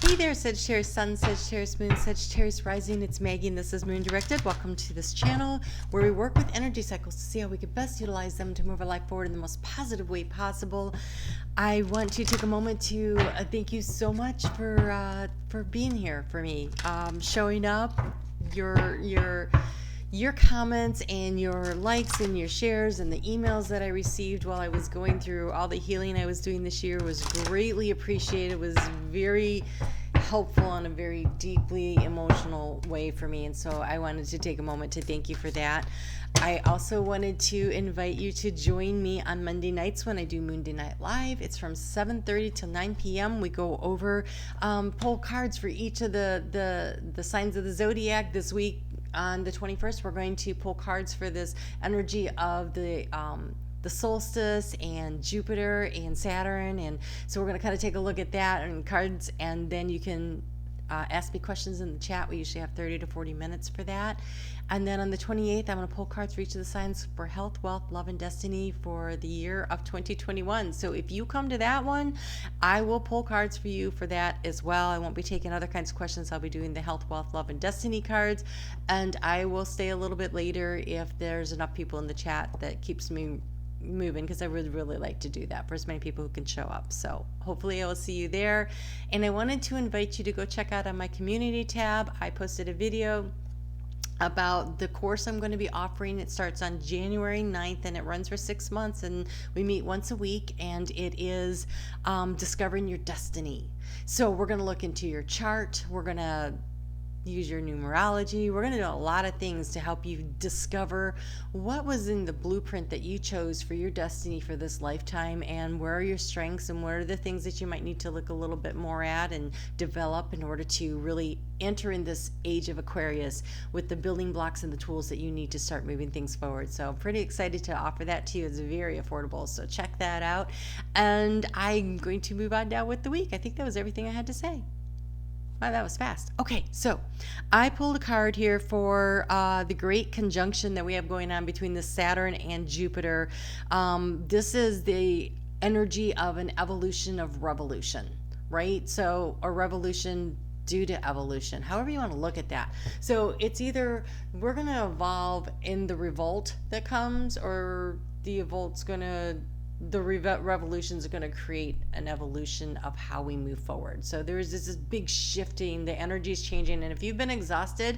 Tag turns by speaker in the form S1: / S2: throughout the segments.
S1: Hey there, Sagittarius Sun, Sagittarius Moon, Sagittarius Rising. It's Maggie and this is Moon Directed. Welcome to this channel where we work with energy cycles to see how we can best utilize them to move our life forward in the most positive way possible. I want to take a moment to thank you so much for being here for me, showing up, your comments and your likes and your shares and the emails that I received while I was going through all the healing I was doing this year was greatly appreciated. It was very helpful in a very deeply emotional way for me, and so I wanted to take a moment to thank you for that. I also wanted to invite you to join me on Monday nights when I do Monday Night Live. It's from 7:30 till 9 p.m. We go over pull cards for each of the signs of the zodiac. This week on the 21st, we're going to pull cards for this energy of the solstice and Jupiter and Saturn, and so we're going to kind of take a look at that and cards, and then you can ask me questions in the chat. We usually have 30 to 40 minutes for that. And then on the 28th, I'm going to pull cards for each of the signs for health, wealth, love, and destiny for the year of 2021. So if you come to that one, I will pull cards for you for that as well. I won't be taking other kinds of questions. I'll be doing the health, wealth, love, and destiny cards. And I will stay a little bit later if there's enough people in the chat that keeps me moving, because I would really like to do that for as many people who can show up. So hopefully I will see you there. And I wanted to invite you to go check out on my community tab. I posted a video about the course I'm going to be offering. It starts on January 9th and it runs for 6 months, and we meet once a week, and it is discovering your destiny. So we're going to look into your chart. We're going to use your numerology. We're going to do a lot of things to help you discover what was in the blueprint that you chose for your destiny for this lifetime, and where are your strengths and what are the things that you might need to look a little bit more at and develop in order to really enter in this age of Aquarius with the building blocks and the tools that you need to start moving things forward. So I'm pretty excited to offer that to you. It's very affordable, so check that out. And I'm going to move on now with the week. I think that was everything I had to say. Wow, that was fast. Okay, so I pulled a card here for the great conjunction that we have going on between the Saturn and Jupiter. This is the energy of an evolution of revolution, right? So a revolution due to evolution, however you want to look at that. So it's either we're going to evolve in the revolt that comes, or the revolutions are going to create an evolution of how we move forward. So there's this big shifting, the energy is changing, and if you've been exhausted,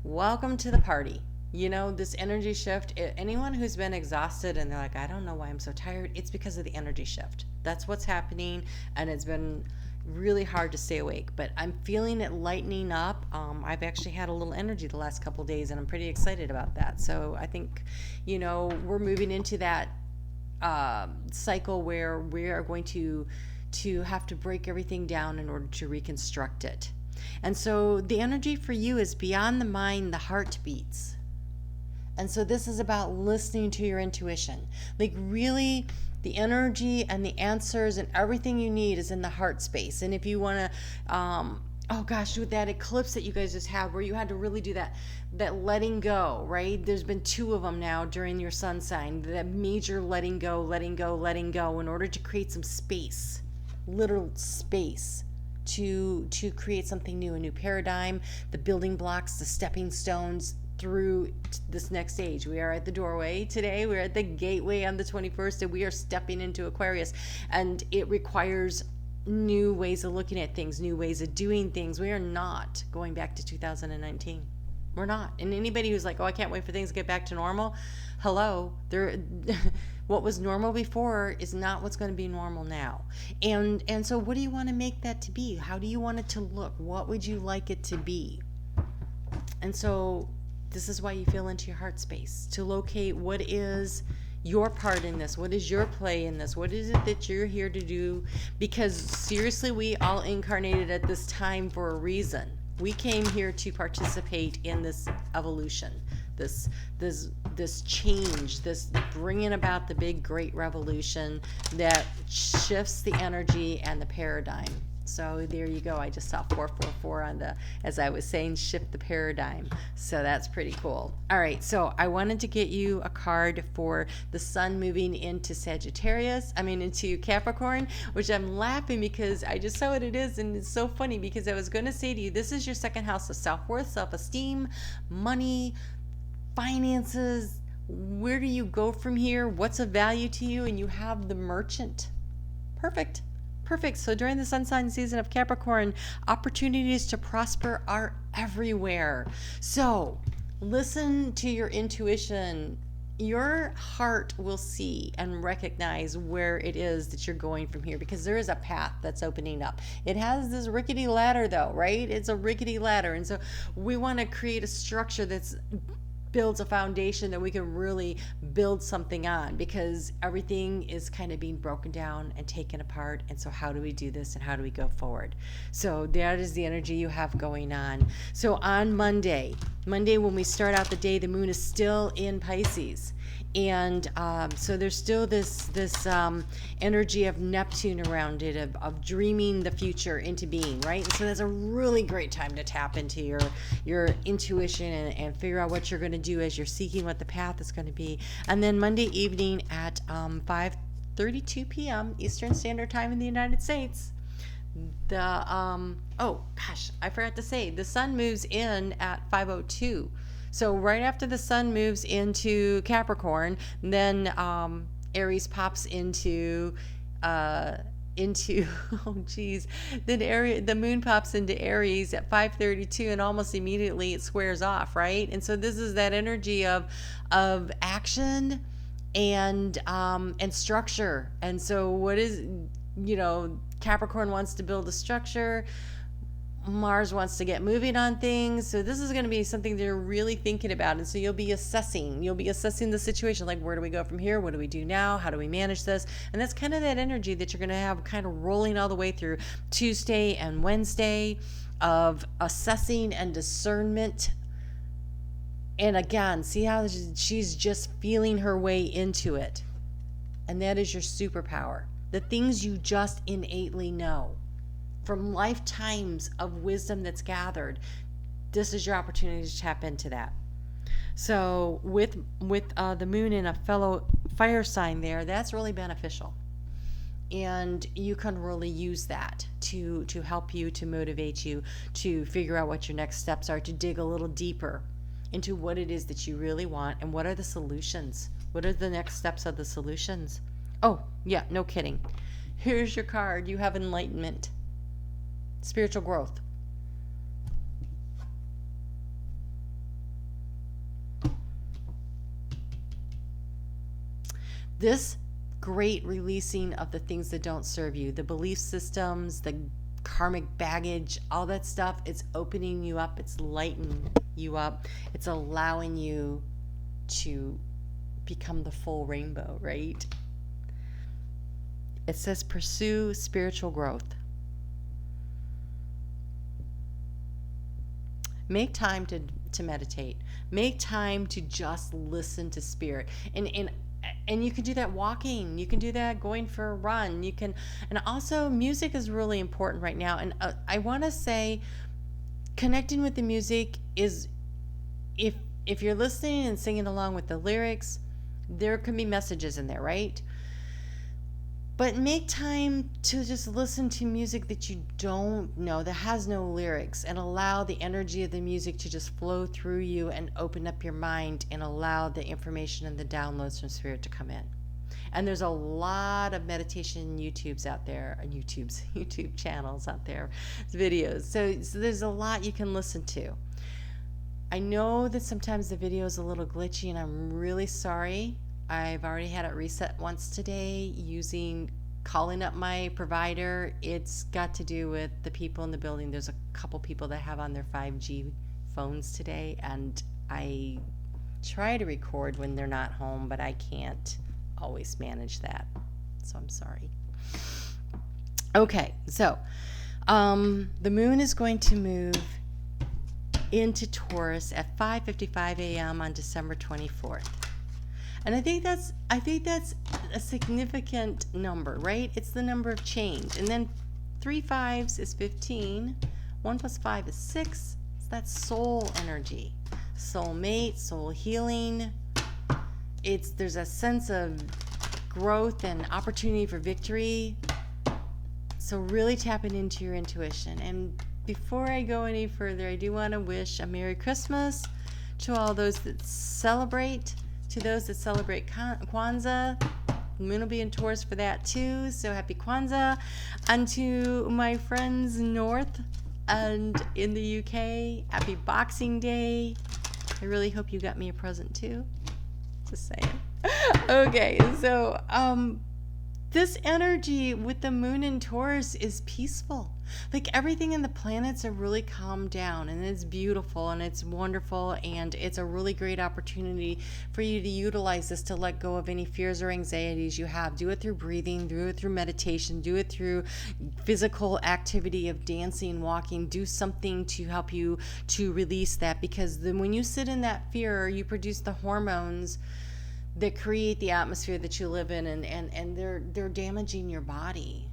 S1: welcome to the party. You know, this energy shift, anyone who's been exhausted and they're like, I don't know why I'm so tired, it's because of the energy shift. That's what's happening, and it's been really hard to stay awake, but I'm feeling it lightening up. I've actually had a little energy the last couple days, and I'm pretty excited about that. So I think, you know, we're moving into that cycle where we are going to have to break everything down in order to reconstruct it. And so the energy for you is beyond the mind, the heart beats. And so this is about listening to your intuition. Like, really, the energy and the answers and everything you need is in the heart space. And if you want to oh gosh, with that eclipse that you guys just had, where you had to really do that letting go, right? There's been 2 of them now during your sun sign, that major letting go in order to create some space, literal space, to create something new, a new paradigm, the building blocks, the stepping stones through this next stage. We are at the doorway today. We're at the gateway on the 21st, and we are stepping into Aquarius, and it requires new ways of looking at things, new ways of doing things. We are not going back to 2019. We're not. And anybody who's like, oh, I can't wait for things to get back to normal, hello, what was normal before is not what's going to be normal now. And so what do you want to make that to be? How do you want it to look? What would you like it to be? And so this is why you feel into your heart space, to locate what is your part in this, what is your play in this, what is it that you're here to do, because seriously, we all incarnated at this time for a reason. We came here to participate in this evolution, this change, this bringing about the big great revolution that shifts the energy and the paradigm So there you go. I just saw 444 on the, as I was saying, shift the paradigm. So that's pretty cool. All right. So I wanted to get you a card for the sun moving into Sagittarius. I mean, into Capricorn, which I'm laughing because I just saw what it is. And it's so funny because I was going to say to you, this is your second house of self-worth, self-esteem, money, finances. Where do you go from here? What's of value to you? And you have the Merchant. Perfect. Perfect. So during the sun sign season of Capricorn, opportunities to prosper are everywhere. So listen to your intuition. Your heart will see and recognize where it is that you're going from here, because there is a path that's opening up. It has this rickety ladder though, right? It's a rickety ladder. And so we want to create a structure that's builds a foundation that we can really build something on, because everything is kind of being broken down and taken apart. And so how do we do this and how do we go forward? So that is the energy you have going on. So on Monday when we start out the day, the moon is still in Pisces. And so there's still this energy of Neptune around it, of dreaming the future into being, right? And so that's a really great time to tap into your intuition and figure out what you're going to do as you're seeking what the path is going to be. And then Monday evening at 5:32 p.m. Eastern Standard Time in the United States, the oh gosh, I forgot to say, the sun moves in at 5:02. So right after the sun moves into Capricorn, then Aries pops into oh geez, then the moon pops into Aries at 5:32, and almost immediately it squares off, right? And so this is that energy of action and structure. And so what is, Capricorn wants to build a structure. Mars wants to get moving on things. So this is going to be something they're really thinking about. And so you'll be assessing the situation. Like, where do we go from here? What do we do now? How do we manage this? And that's kind of that energy that you're going to have kind of rolling all the way through Tuesday and Wednesday, of assessing and discernment. And again, see how she's just feeling her way into it. And that is your superpower. The things you just innately know from lifetimes of wisdom that's gathered. This is your opportunity to tap into that. So with the moon in a fellow fire sign there, that's really beneficial. And you can really use that to help you, to motivate you, to figure out what your next steps are, to dig a little deeper into what it is that you really want and what are the solutions. What are the next steps of the solutions? Oh, yeah, no kidding. Here's your card. You have enlightenment. Spiritual growth. This great releasing of the things that don't serve you, the belief systems, the karmic baggage, all that stuff, it's opening you up, it's lightening you up, it's allowing you to become the full rainbow, right? It says pursue spiritual growth. Make time to meditate. Make time to just listen to spirit. And you can do that walking. You can do that going for a run. You can, and also music is really important right now. And I want to say, connecting with the music is, if you're listening and singing along with the lyrics, there can be messages in there, right? But make time to just listen to music that you don't know, that has no lyrics, and allow the energy of the music to just flow through you and open up your mind and allow the information and the downloads from spirit to come in. And there's a lot of meditation YouTubes out there, YouTube channels out there, videos. So there's a lot you can listen to. I know that sometimes the video is a little glitchy, and I'm really sorry. I've already had it reset once today calling up my provider. It's got to do with the people in the building. There's a couple people that have on their 5G phones today, and I try to record when they're not home, but I can't always manage that. So I'm sorry. Okay, so the moon is going to move into Taurus at 5:55 a.m. on December 24th. And I think that's a significant number, right? It's the number of change. And then 3 5s is 15. 1 plus 5 is 6. So that's soul energy. Soulmate, soul healing. There's a sense of growth and opportunity for victory. So really tapping into your intuition. And before I go any further, I do want to wish a Merry Christmas to all those that celebrate, to those that celebrate Kwanzaa. The moon will be in Taurus for that too, so happy Kwanzaa. And to my friends north and in the UK, happy Boxing Day. I really hope you got me a present too. Just saying. Okay, so this energy with the moon in Taurus is peaceful. Like everything in the planets are really calmed down, and it's beautiful and it's wonderful, and it's a really great opportunity for you to utilize this to let go of any fears or anxieties you have. Do it through breathing, do it through meditation, do it through physical activity of dancing, walking. Do something to help you to release that, because then when you sit in that fear, you produce the hormones that create the atmosphere that you live in, and they're damaging your body.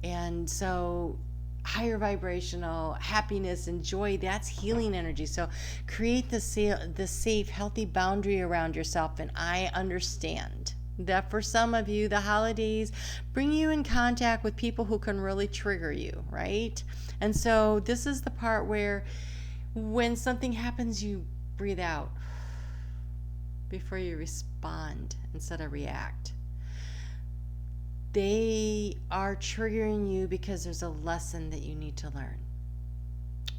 S1: And so higher vibrational happiness and joy, that's healing energy. So create the safe, healthy boundary around yourself. And I understand that for some of you, the holidays bring you in contact with people who can really trigger you, right? And so this is the part where when something happens, you breathe out before you respond instead of react. They are triggering you because there's a lesson that you need to learn.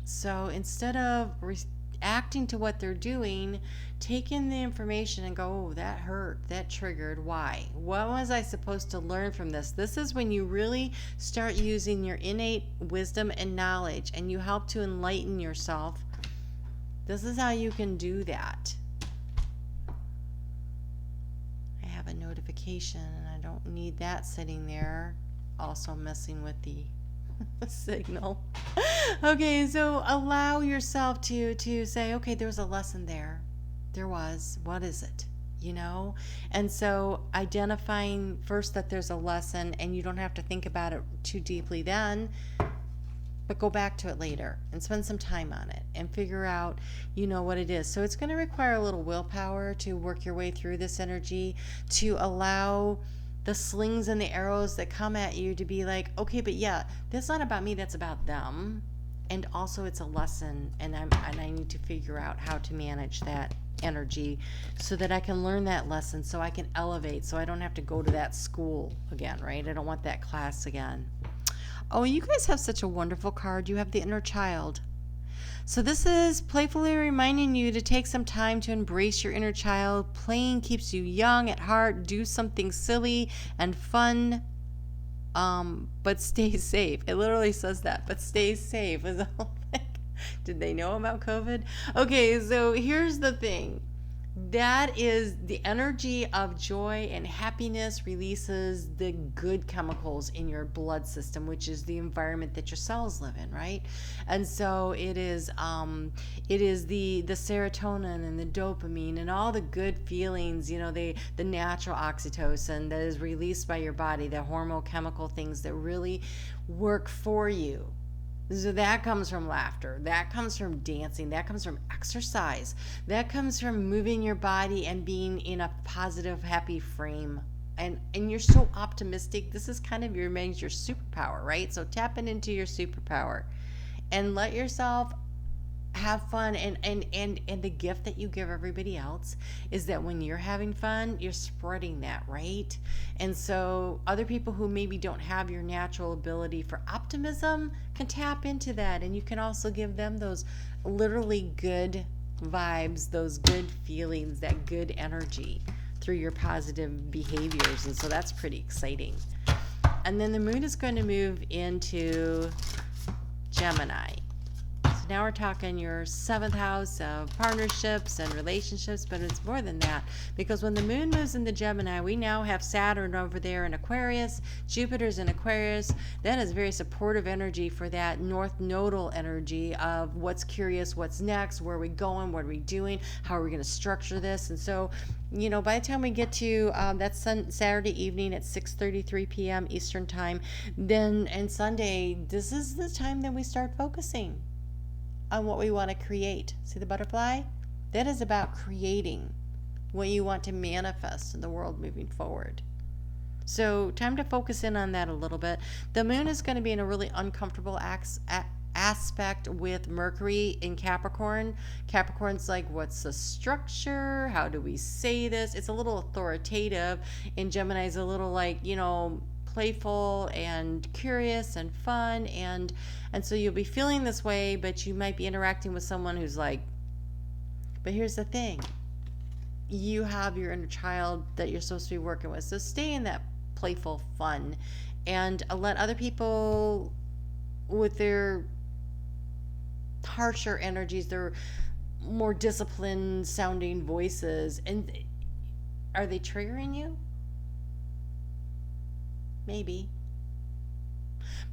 S1: So instead of reacting to what they're doing, take in the information and go, oh, that hurt, that triggered, why? What was I supposed to learn from this? This is when you really start using your innate wisdom and knowledge, and you help to enlighten yourself. This is how you can do that. I have a notification, and I don't need that sitting there, also messing with the signal. Okay, so allow yourself to say, okay, there was a lesson there. There was. What is it? You know? And so identifying first that there's a lesson, and you don't have to think about it too deeply then, but go back to it later and spend some time on it and figure out, you know, what it is. So it's going to require a little willpower to work your way through this energy, to allow the slings and the arrows that come at you to be like, okay, but yeah, that's not about me, that's about them. And also it's a lesson, and I need to figure out how to manage that energy so that I can learn that lesson, so I can elevate, so I don't have to go to that school again, right? I don't want that class again. Oh, you guys have such a wonderful card. You have the inner child. So this is playfully reminding you to take some time to embrace your inner child. Playing keeps you young at heart. Do something silly and fun, but stay safe. It literally says that, but stay safe. Did they know about COVID? Okay, so here's the thing. That is the energy of joy and happiness releases the good chemicals in your blood system, which is the environment that your cells live in, right? And so it is the serotonin and the dopamine and all the good feelings, you know, the natural oxytocin that is released by your body, the hormonal chemical things that really work for you. So that comes from laughter, that comes from dancing, that comes from exercise, that comes from moving your body and being in a positive, happy frame. And you're so optimistic. This is kind of your superpower, right? So tapping into your superpower and let yourself have fun. And the gift that you give everybody else is that when you're having fun, you're spreading that, right? And so other people who maybe don't have your natural ability for optimism can tap into that, and you can also give them those literally good vibes, those good feelings, that good energy through your positive behaviors. And so that's pretty exciting. And then the moon is going to move into Gemini. So Now we're talking your 7th house of partnerships and relationships, but it's more than that. Because when the moon moves into Gemini, we now have Saturn over there in Aquarius, Jupiter's in Aquarius. That is very supportive energy for that North Nodal energy of what's curious, what's next, where are we going, what are we doing, how are we going to structure this. And so, by the time we get to that Saturday evening at 6:33 p.m. Eastern Time, then and Sunday, this is the time that we start focusing on what we want to create. See the butterfly? That is about creating what you want to manifest in the world moving forward. So time to focus in on that a little bit. The moon is going to be in a really uncomfortable aspect with Mercury in Capricorn. Capricorn's like, what's the structure? How do we say this? It's a little authoritative. And Gemini's a little like, playful and curious and fun. And so you'll be feeling this way, but you might be interacting with someone who's like, but here's the thing. You have your inner child that you're supposed to be working with. So stay in that playful fun and let other people with their harsher energies, their more disciplined sounding voices, and are they triggering you? Maybe.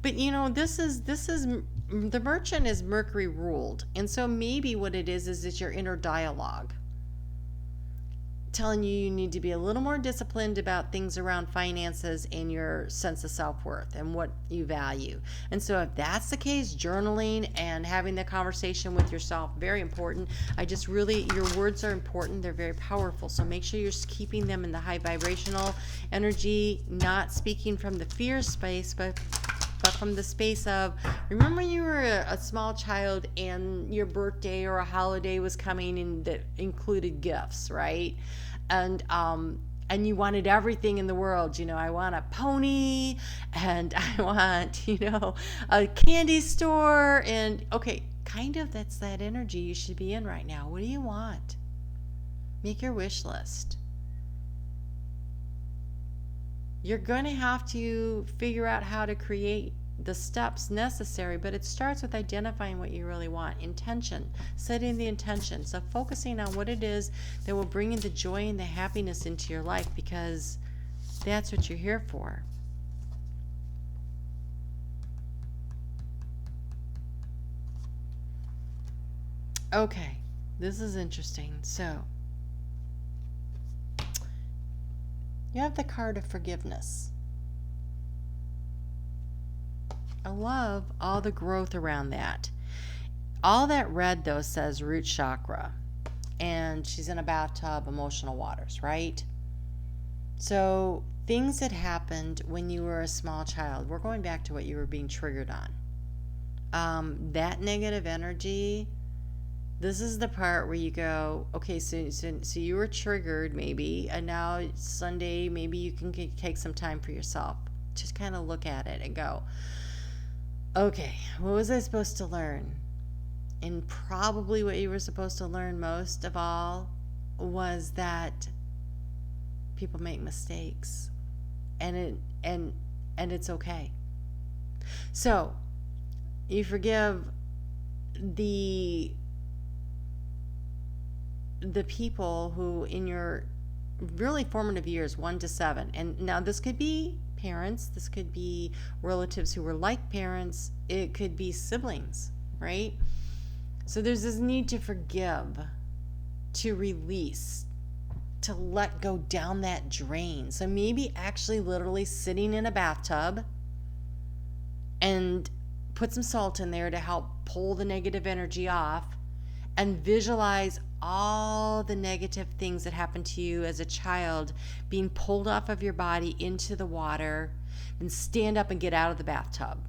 S1: But this is the Merchant is Mercury ruled, and so maybe what it is it's your inner dialogue telling you need to be a little more disciplined about things around finances and your sense of self-worth and what you value. And so if that's the case, journaling and having the conversation with yourself, very important. Your words are important. They're very powerful. So make sure you're keeping them in the high vibrational energy, not speaking from the fear space, but from the space of, remember when you were a small child and your birthday or a holiday was coming and that included gifts, right? And you wanted everything in the world. I want a pony and I want, a candy store. And okay, kind of that's that energy you should be in right now. What do you want? Make your wish list. You're going to have to figure out how to create the steps necessary, but it starts with identifying what you really want. Intention, setting the intention. So focusing on what it is that will bring in the joy and the happiness into your life, because that's what you're here for. Okay, this is interesting. So you have the card of forgiveness. I love all the growth around that. All that red, though, says root chakra. And she's in a bathtub, emotional waters, right? So things that happened when you were a small child, we're going back to what you were being triggered on. That negative energy, this is the part where you go, okay, so you were triggered maybe, and now Sunday, maybe you can take some time for yourself. Just kind of look at it and go, okay, what was I supposed to learn? And probably what you were supposed to learn most of all was that people make mistakes, and it's okay. So you forgive the people who in your really formative years, 1 to 7, and now this could be parents, this could be relatives who were like parents, it could be siblings, right? So there's this need to forgive, to release, to let go down that drain. So maybe actually literally sitting in a bathtub and put some salt in there to help pull the negative energy off, and visualize all the negative things that happened to you as a child being pulled off of your body into the water. Then stand up and get out of the bathtub.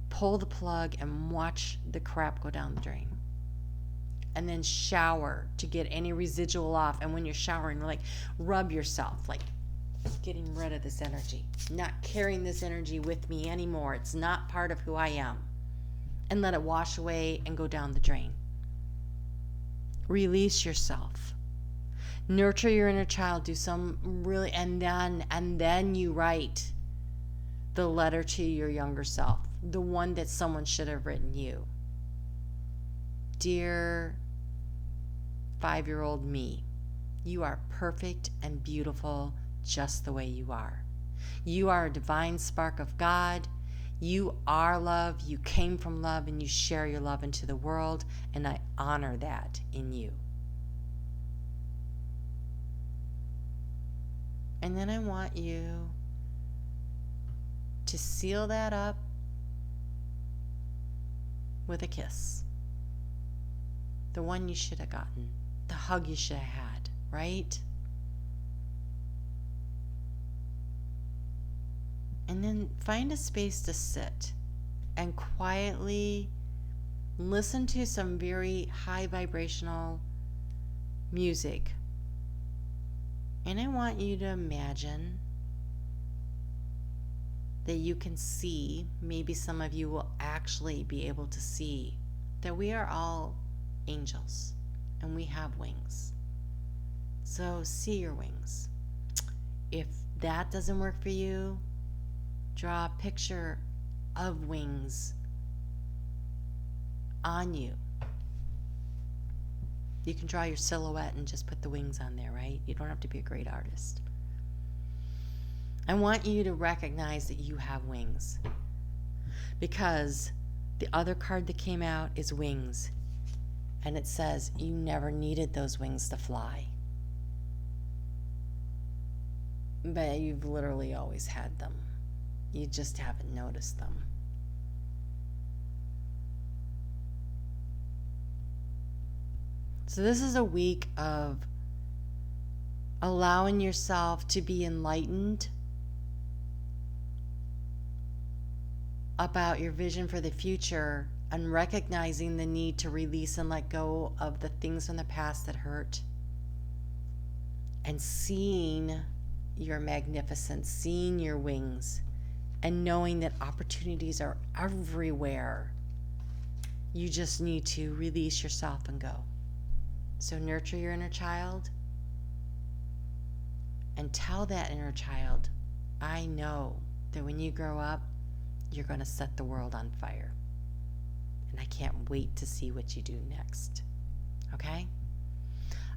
S1: Pull the plug and watch the crap go down the drain. And then shower to get any residual off. And when you're showering, like, rub yourself, like getting rid of this energy, not carrying this energy with me anymore. It's not part of who I am. And let it wash away and go down the drain. Release yourself. Nurture your inner child. Do some really, and then you write the letter to your younger self. the one that someone should have written you. Dear 5-year-old me, you are perfect and beautiful just the way you are. You are a divine spark of God. You are love. You came from love and you share your love into the world, and I honor that in you. And then I want you to seal that up with a kiss. The one you should have gotten, the hug you should have had, right? And then find a space to sit and quietly listen to some very high vibrational music. And I want you to imagine that you can see, maybe some of you will actually be able to see, that we are all angels and we have wings. So see your wings. If that doesn't work for you, draw a picture of wings on you. You can draw your silhouette and just put the wings on there, right? You don't have to be a great artist. I want you to recognize that you have wings, because the other card that came out is wings, and it says you never needed those wings to fly, but you've literally always had them. You just haven't noticed them. So this is a week of allowing yourself to be enlightened about your vision for the future, and recognizing the need to release and let go of the things from the past that hurt, and seeing your magnificence, seeing your wings, and knowing that opportunities are everywhere. You just need to release yourself and go. So nurture your inner child and tell that inner child, I know that when you grow up, you're going to set the world on fire. And I can't wait to see what you do next. Okay?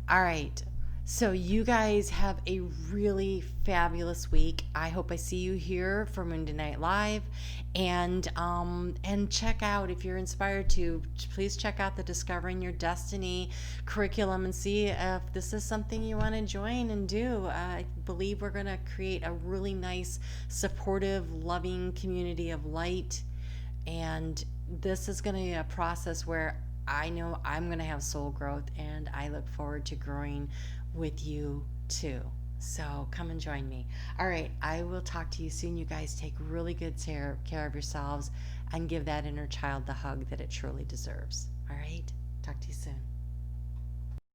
S1: All right. So you guys have a really fabulous week. I hope I see you here for Monday Night Live. And check out, if you're inspired to, please check out the Discovering Your Destiny curriculum and see if this is something you want to join and do. I believe we're going to create a really nice, supportive, loving community of light. And this is going to be a process where I know I'm going to have soul growth, and I look forward to growing with you too. So come and join me. All right, I will talk to you soon. You guys take really good care of yourselves and give that inner child the hug that it truly deserves. All right, talk to you soon.